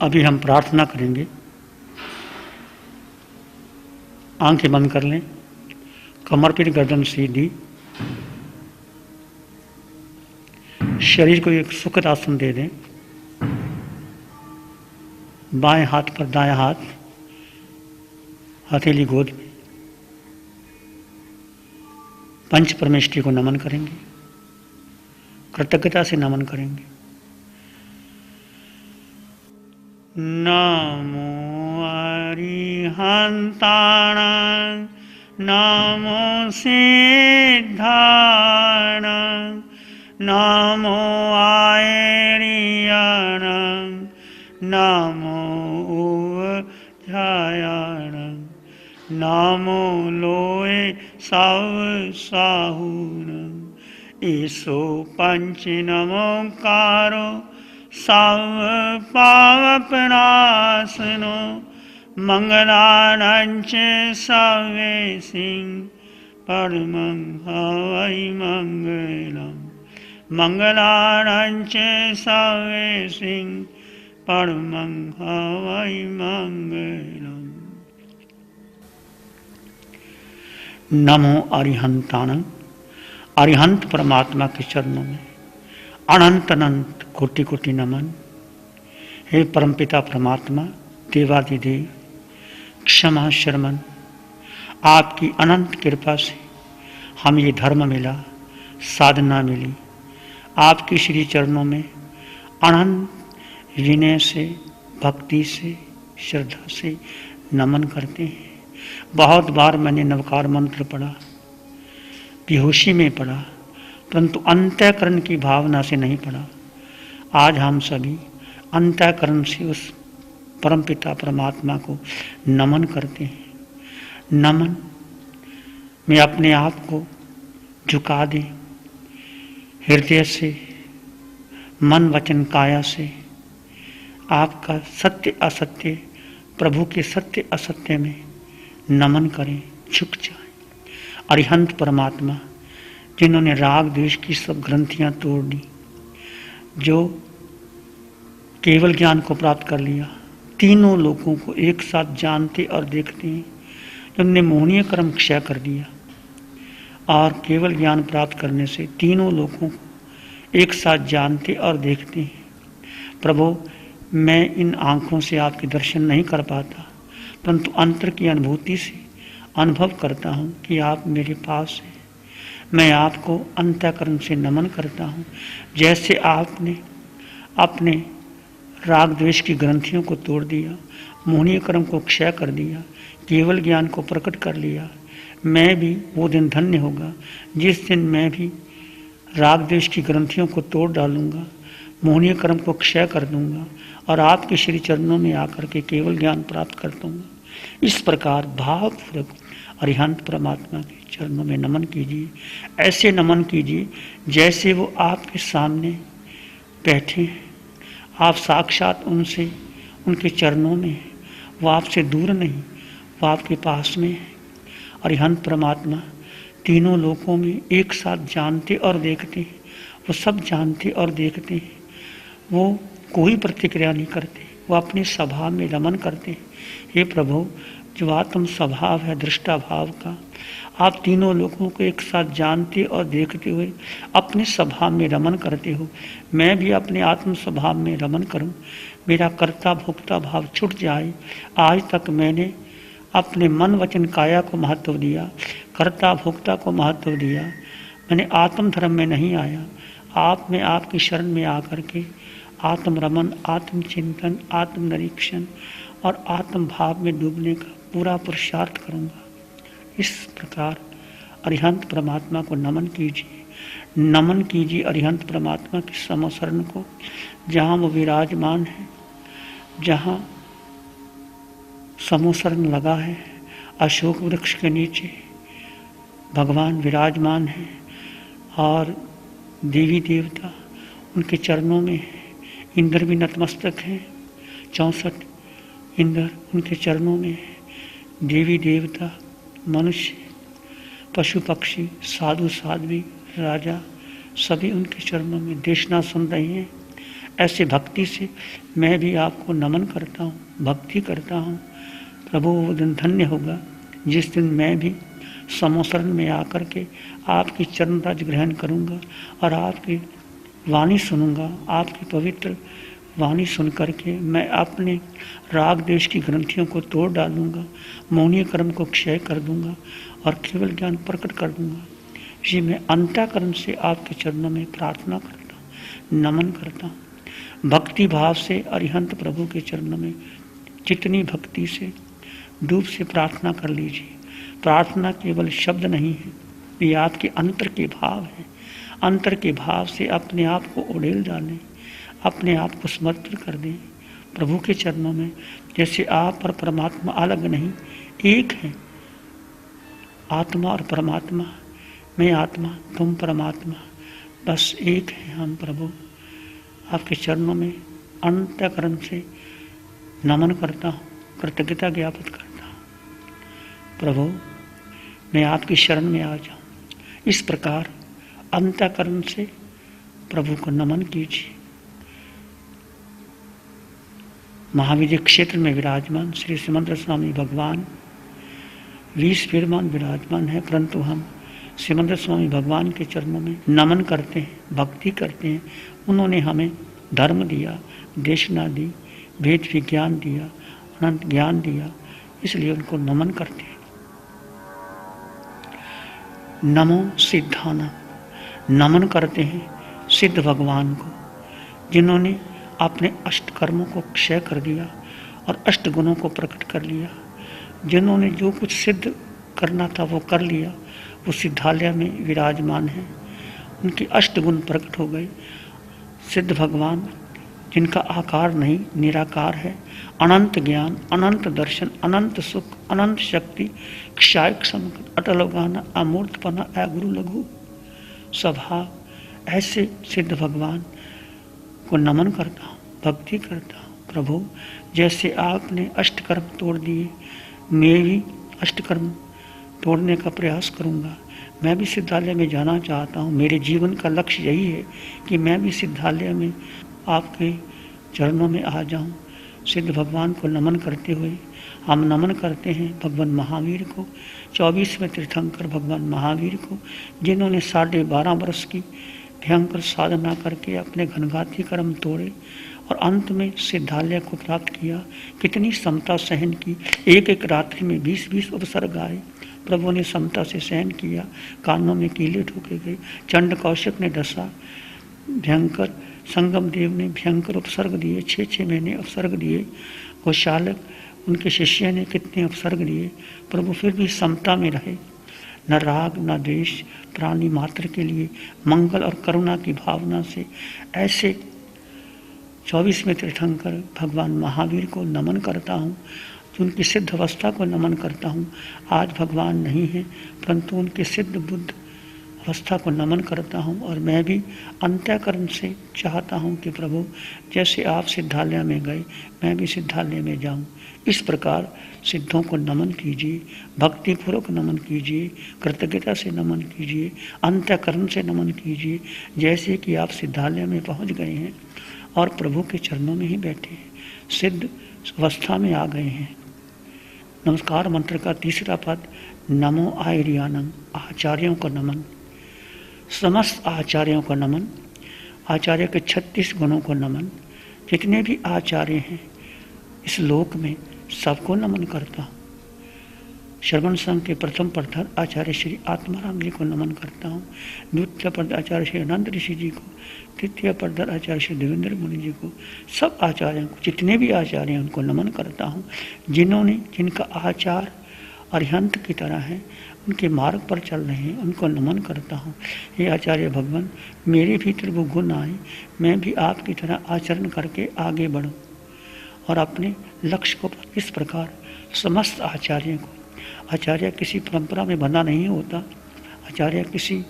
अभी हम प्रार्थना करेंगे। आंखें बंद कर लें, कमर पर गर्दन सीधी, शरीर को एक सुखद आसन दे दें। बाएं हाथ पर दायां हाथ, हथेली गोद में। पंच परमेष्ठी को नमन करेंगे, कृतज्ञता से नमन करेंगे। नमो अरिहंताणां, नमो सिद्धाणां, नमो आयर्याणां, नमो उवध्यायाणां, नमो लोए साव साहूणां। ईसो पंच नमोकारो सर्व पावपनाशनो, मंगलानांच सर्वेसिं परमं हवै मंगलम्। मंगलानांच सर्वेसिं परमं हवै मंगलम्। नमो अरिहंताणं, अरिहंत परमात्मा के चरणों में अनंत अनंत कोटि कोटि नमन। हे परमपिता परमात्मा, देवादिदेव, क्षमा शर्मन, आपकी अनंत कृपा से हम ये धर्म मिला, साधना मिली। आपके श्री चरणों में अनंत विनय से, भक्ति से, श्रद्धा से नमन करते हैं। बहुत बार मैंने नवकार मंत्र पढ़ा, बेहोशी में पढ़ा, परंतु अंतःकरण की भावना से नहीं पढ़ा। आज हम सभी अंतःकरण से उस परमपिता परमात्मा को नमन करते हैं। नमन में अपने आप को झुका दें, हृदय से, मन वचन काया से आपका सत्य असत्य, प्रभु के सत्य असत्य में नमन करें, झुक जाएं। अरिहंत परमात्मा, जिन्होंने राग द्वेष की सब ग्रंथियां तोड़ दी, जो केवल ज्ञान को प्राप्त कर लिया, तीनों लोगों को एक साथ जानते और देखते हैं, जिन्होंने मोहनीय कर्म क्षय कर दिया और केवल ज्ञान प्राप्त करने से तीनों लोगों को एक साथ जानते और देखते हैं। प्रभु, मैं इन आँखों से आपके दर्शन नहीं कर पाता, परंतु अंतर की अनुभूति से अनुभव करता हूँ कि आप मेरे पास हैं। मैं आपको अंतःकरण से नमन करता हूँ। जैसे आपने अपने राग द्वेष की ग्रंथियों को तोड़ दिया, मोहनीय कर्म को क्षय कर दिया, केवल ज्ञान को प्रकट कर लिया, मैं भी वो दिन धन्य होगा जिस दिन मैं भी राग द्वेष की ग्रंथियों को तोड़ डालूंगा, मोहनीय कर्म को क्षय कर दूंगा और आपके श्री चरणों में आकर के केवल ज्ञान प्राप्त कर दूंगा। इस प्रकार भावपूर्वक अरिहंत परमात्मा के चरणों में नमन कीजिए। ऐसे नमन कीजिए जैसे वो आपके सामने बैठे हैं, आप साक्षात उनसे, उनके चरणों में हैं। वो आपसे दूर नहीं, वो आपके पास में है। अरिहंत परमात्मा तीनों लोकों में एक साथ जानते और देखते हैं। वो सब जानते और देखते हैं। वो कोई प्रतिक्रिया नहीं करते, वो अपने स्वभाव में रमन करते हैं। हे प्रभु, जो आत्म स्वभाव है दृष्टा भाव का, आप तीनों लोगों को एक साथ जानते और देखते हुए अपने स्वभाव में रमन करते हो। मैं भी अपने आत्म स्वभाव में रमन करूं, मेरा कर्ता भोक्ता भाव छूट जाए। आज तक मैंने अपने मन वचन काया को महत्व दिया, कर्ता भोक्ता को महत्व दिया, मैंने आत्म धर्म में नहीं आया। आप में, आपकी शरण में आकर के आत्म रमन, आत्म चिंतन, आत्म निरीक्षण और आत्म भाव में डूबने का पूरा पुरुषार्थ करूँगा। इस प्रकार अरिहंत परमात्मा को नमन कीजिए, नमन कीजिए अरिहंत परमात्मा के समशरण को, जहाँ वो विराजमान है, जहाँ समोसरण लगा है, अशोक वृक्ष के नीचे भगवान विराजमान है और देवी देवता उनके चरणों में है। इंद्र भी नतमस्तक हैं, 64 इंद्र उनके चरणों में है। देवी देवता, मनुष्य, पशु पक्षी, साधु साध्वी, राजा, सभी उनके चरणों में देशना सुन रहे हैं। ऐसे भक्ति से मैं भी आपको नमन करता हूँ, भक्ति करता हूँ। प्रभु वो दिन धन्य होगा जिस दिन मैं भी समोसरण में आकर के आपकी चरण राज ग्रहण करूँगा और आपकी वाणी सुनूंगा। आपकी पवित्र वाणी सुन करके मैं अपने राग देश की ग्रंथियों को तोड़ डालूंगा, मौनीय कर्म को क्षय कर दूंगा और केवल ज्ञान प्रकट कर दूंगा। जी मैं अंतःकरण से आपके चरणों में प्रार्थना करता हूँ, नमन करता हूँ। भक्ति भाव से अरिहंत प्रभु के चरणों में जितनी भक्ति से डूब से प्रार्थना कर लीजिए। प्रार्थना केवल शब्द नहीं है, ये आपके अंतर के भाव है। अंतर के भाव से अपने आप को उड़ेल डालें, अपने आप को समर्पित कर दें प्रभु के चरणों में। जैसे आप और परमात्मा अलग नहीं, एक है। आत्मा और परमात्मा, मैं आत्मा तुम परमात्मा, बस एक है हम प्रभु। आपके चरणों में अंतःकरण से नमन करता हूँ, कृतज्ञता ज्ञापित करता हूँ। प्रभु मैं आपकी शरण में आ जाऊँ। इस प्रकार अंतःकरण से प्रभु को नमन कीजिए। महाविद्य क्षेत्र में विराजमान श्री सिमंदर स्वामी भगवान 20 विराजमान विराजमान है, परंतु हम सिमंदर स्वामी भगवान के चरणों में नमन करते हैं, भक्ति करते हैं। उन्होंने हमें धर्म दिया, देशना दी, वेद विज्ञान दिया, अनंत ज्ञान दिया, इसलिए उनको नमन करते हैं। नमो सिद्धाना, नमन करते हैं सिद्ध भगवान को, जिन्होंने अपने अष्ट कर्मों को क्षय कर दिया और अष्ट गुणों को प्रकट कर लिया। जिन्होंने जो कुछ सिद्ध करना था वो कर लिया, वो सिद्धालय में विराजमान है। उनके अष्ट गुण प्रकट हो गए। सिद्ध भगवान जिनका आकार नहीं, निराकार है, अनंत ज्ञान, अनंत दर्शन, अनंत सुख, अनंत शक्ति, क्षय क्षम, अटल गाना, अमूर्तपना, अगुरु लघु स्वभाव, ऐसे सिद्ध भगवान को नमन करता हूँ, भक्ति करता हूँ। प्रभु जैसे आपने अष्टकर्म तोड़ दिए, मैं भी अष्टकर्म तोड़ने का प्रयास करूँगा। मैं भी सिद्धालय में जाना चाहता हूँ। मेरे जीवन का लक्ष्य यही है कि मैं भी सिद्धालय में आपके चरणों में आ जाऊँ। सिद्ध भगवान को नमन करते हुए हम नमन करते हैं भगवान महावीर को, 24वें तीर्थंकर भगवान महावीर को, जिन्होंने 12.5 वर्ष की भयंकर साधना करके अपने घनघाती कर्म तोड़े और अंत में सिद्धालय को प्राप्त किया। कितनी समता सहन की, एक एक रात्रि में 20-20 उपसर्ग आए। प्रभु ने समता से सहन किया, कानों में कीले ठोके गए। चंड कौशिक ने डसा, भयंकर संगम देव ने भयंकर उपसर्ग दिए, 6-6 महीने उपसर्ग दिए। गोशालक उनके शिष्य ने कितने उपसर्ग दिए। प्रभु फिर भी समता में रहे, न राग न द्वेष, प्राणी मात्र के लिए मंगल और करुणा की भावना से। ऐसे 24वें तीर्थंकर भगवान महावीर को नमन करता हूँ, उनकी सिद्ध अवस्था को नमन करता हूँ। आज भगवान नहीं है, परंतु उनके सिद्ध बुद्ध अवस्था को नमन करता हूँ। और मैं भी अंतःकरण से चाहता हूँ कि प्रभु जैसे आप सिद्धालय में गए, मैं भी सिद्धालय में जाऊँ। इस प्रकार सिद्धों को नमन कीजिए, भक्तिपूर्वक नमन कीजिए, कृतज्ञता से नमन कीजिए, अंतःकरण से नमन कीजिए, जैसे कि आप सिद्धालय में पहुँच गए हैं और प्रभु के चरणों में ही बैठे हैं, सिद्ध अवस्था में आ गए हैं। नमस्कार मंत्र का तीसरा पद, नमो आर्यानम, आचार्यों को नमन, समस्त आचार्यों को नमन, आचार्य के 36 गुणों को नमन। जितने भी आचार्य हैं इस लोक में सबको नमन करता हूँ। श्रवण संघ के प्रथम प्रधान आचार्य श्री आत्माराम जी को नमन करता हूँ, द्वितीय प्रधान आचार्य श्री अनंत ऋषि जी को, तृतीय प्रधान आचार्य श्री देवेंद्र मुनि जी को, सब आचार्यों को, जितने भी आचार्य हैं उनको नमन करता हूँ। जिनका आचार अरिहंत की तरह है, उनके मार्ग पर चल रहे हैं, उनको नमन करता हूँ। हे आचार्य भगवान, मेरे भीतर वो गुण आए, मैं भी आपकी तरह आचरण करके आगे बढ़ूँ और अपने लक्ष्य को। इस प्रकार समस्त आचार्यों को, आचार्य किसी परंपरा में बंधा नहीं होता, आचार्य किसी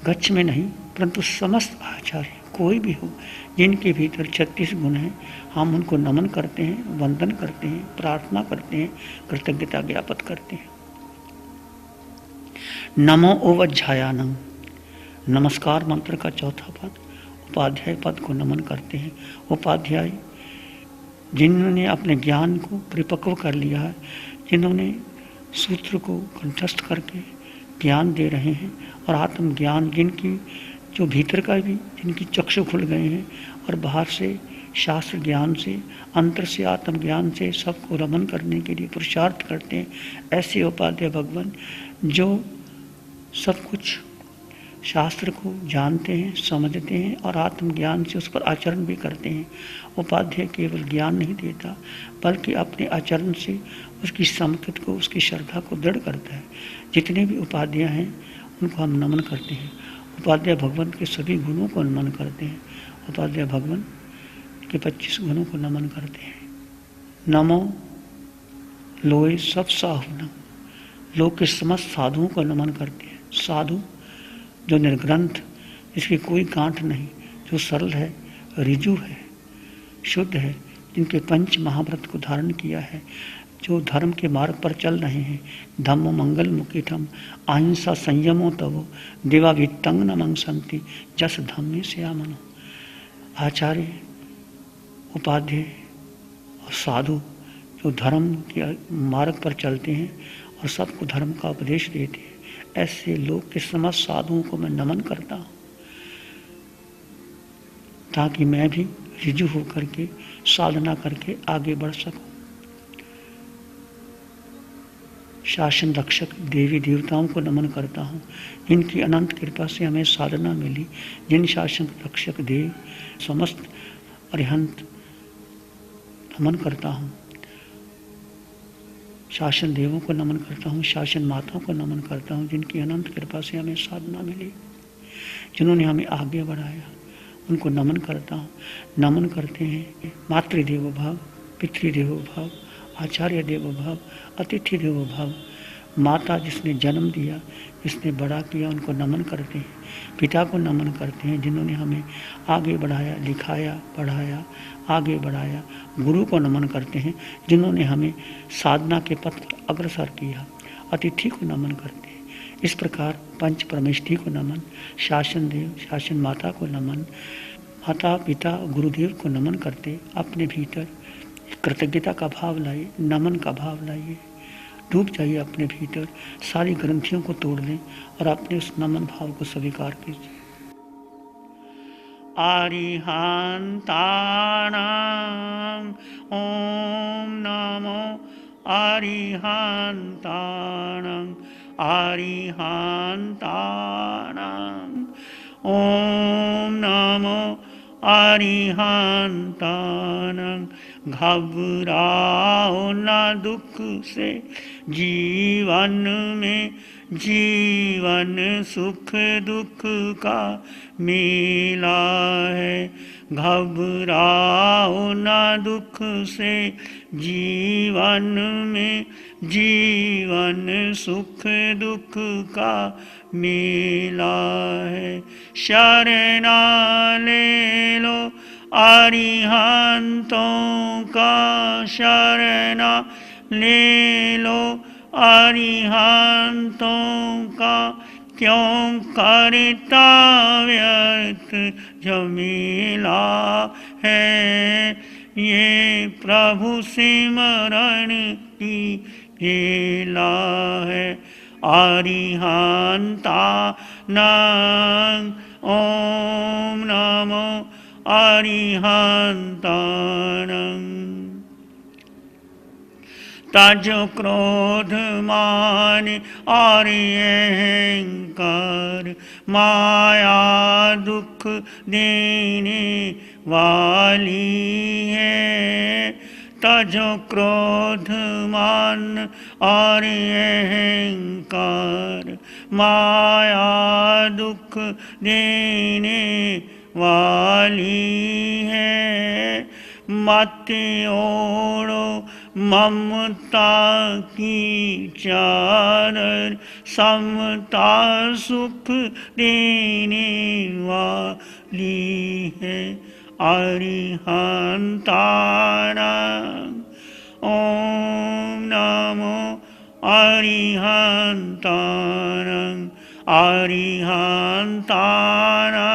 गच्छ में नहीं, परंतु समस्त आचार्य कोई भी हो जिनके भीतर 36 गुण हैं, हम उनको नमन करते हैं, वंदन करते हैं, प्रार्थना करते हैं, कृतज्ञता ज्ञापित करते हैं। नमो ओवज्झायानम, नमस्कार मंत्र का चौथा पद, उपाध्याय पद को नमन करते हैं। उपाध्याय जिन्होंने अपने ज्ञान को परिपक्व कर लिया है, जिन्होंने सूत्र को कंठस्थ करके ज्ञान दे रहे हैं, और आत्मज्ञान जिनकी जो भीतर का भी जिनकी चक्षु खुल गए हैं और बाहर से शास्त्र ज्ञान से, अंतर से आत्मज्ञान से सबको रमन करने के लिए पुरुषार्थ करते हैं, ऐसे उपाध्याय भगवान जो सब कुछ शास्त्र को जानते हैं, समझते हैं और आत्मज्ञान से उस पर आचरण भी करते हैं। उपाध्याय केवल ज्ञान नहीं देता बल्कि अपने आचरण से उसकी समर्पित को, उसकी श्रद्धा को दृढ़ करता है। जितने भी उपाध्याय हैं उनको हम नमन करते हैं। उपाध्याय भगवान के सभी गुणों को नमन करते हैं। उपाध्याय भगवान के 25 गुणों को नमन करते हैं। नमो लोए सब साहु, लोग के समस्त साधुओं को नमन करते हैं। साधु जो निर्ग्रंथ, जिसकी कोई गांठ नहीं, जो सरल है, ऋजु है, शुद्ध है, जिनके पंच महाव्रत को धारण किया है, जो धर्म के मार्ग पर चल रहे हैं। धम्म मंगल मुखितम अहिंसा संयमो तवो देवा वित्तंग न मंगसंति जस धम्मे श्यामनो। आचार्य, उपाध्याय और साधु जो धर्म के मार्ग पर चलते हैं और सबको धर्म का उपदेश देते हैं, ऐसे लोग के समस्त साधुओं को मैं नमन करता हूँ, ताकि मैं भी ऋजु होकर के साधना करके आगे बढ़ सकूं। शासन रक्षक देवी देवताओं को नमन करता हूँ, जिनकी अनंत कृपा से हमें साधना मिली। जिन शासन रक्षक देव समस्त अरिहंत नमन करता हूँ। शासन देवों को नमन करता हूँ, शासन माताओं को नमन करता हूँ, जिनकी अनंत कृपा से हमें साधना मिली, जिन्होंने हमें आगे बढ़ाया, उनको नमन करता हूँ। नमन करते हैं मातृदेवो भव, पितृदेवो भव, आचार्य देवो भव, अतिथि देवो भव। माता जिसने जन्म दिया, जिसने बड़ा किया, उनको नमन करते हैं। पिता को नमन करते हैं, जिन्होंने हमें आगे बढ़ाया, लिखाया, पढ़ाया, आगे बढ़ाया। गुरु को नमन करते हैं, जिन्होंने हमें साधना के पथ पर अग्रसर किया। अतिथि को नमन करते हैं। इस प्रकार पंच परमेष्ठी को नमन, शासन देव, शासन माता को नमन, माता पिता गुरुदेव को नमन करते अपने भीतर कृतज्ञता का भाव लाइए, नमन का भाव लाइए। डूब जाइए अपने भीतर, सारी ग्रंथियों को तोड़ लें और अपने उस नमन भाव को स्वीकार कीजिए। अरिहंतानां ओम नमो अरिहंतानां, अरिहंतानां ओम नमो अरिहंतानां। घबराओ ना दुख से जीवन में, जीवन सुख दुख का मेला है। घबराओ ना दुख से जीवन में, जीवन सुख दुख का मेला है। शरणा ले लो अरिहंतों का, शरणा ले लो अरिहंतों का। क्यों करता व्यर्थ झमेला है, ये प्रभु सिमरन की खेला है। अरिहंतानां ओम नमो अरिहंतानां। तजो क्रोध मान और अहंकार, माया दुख देने वाली है। तजो क्रोध मान और अहंकार, माया दुख देने वाली है। मत ओढ़ो ममता की चादर, समता सुख देने वाली है। अरिहंतानां ओम नमो अरिहंतानां, अरिहंतानां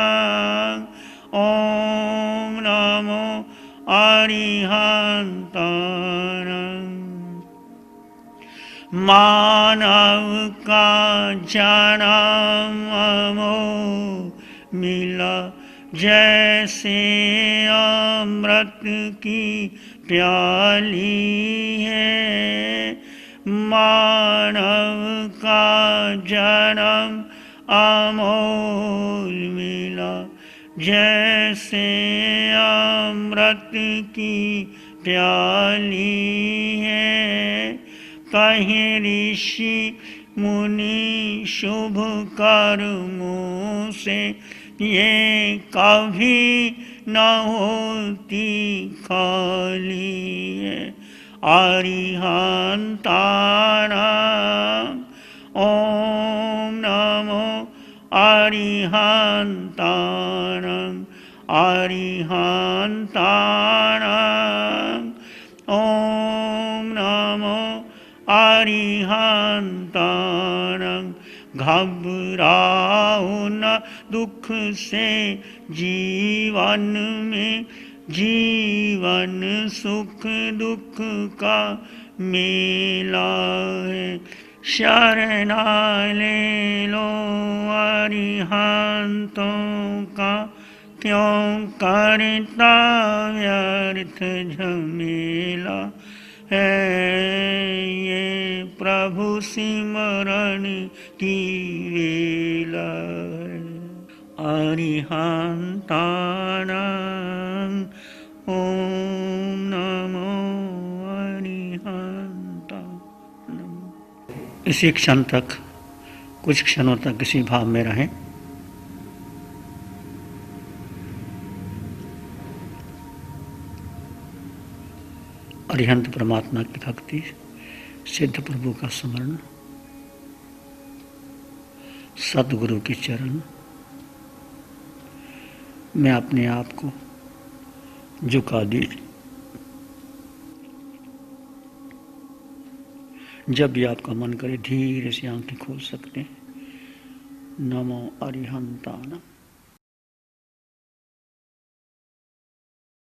ओम नमो अरिहंताणं। मानव का जन्म मिला जैसे अमृत की प्याली है। मानव का जन्म अमोल मिला जैसे अमृत की प्याली है। कहीं ऋषि मुनि शुभ कर्मों से ये कभी न होती खाली है। अरिहंताणं ओम नमो अरिहंताणं। अरिहंताणं ओम नमो अरिहंताणं। घबराओ न दुख से जीवन में, जीवन सुख दुख का मेला है। शरण ले लो अरिहंतों का, क्यों करता व्यर्थ झमेला है। ये प्रभु सिमरन की वेला है। अरिहंताणं ओम नमो अरिहंताणं। इसी क्षण तक, कुछ क्षणों तक इसी भाव में रहें। अरिहंत परमात्मा की भक्ति, सिद्ध प्रभु का स्मरण, सद्गुरु के चरण में अपने आप को झुका दी। जब भी आपका मन करे धीरे से आंखें खोल सकते हैं। नमो अरिहंताणं।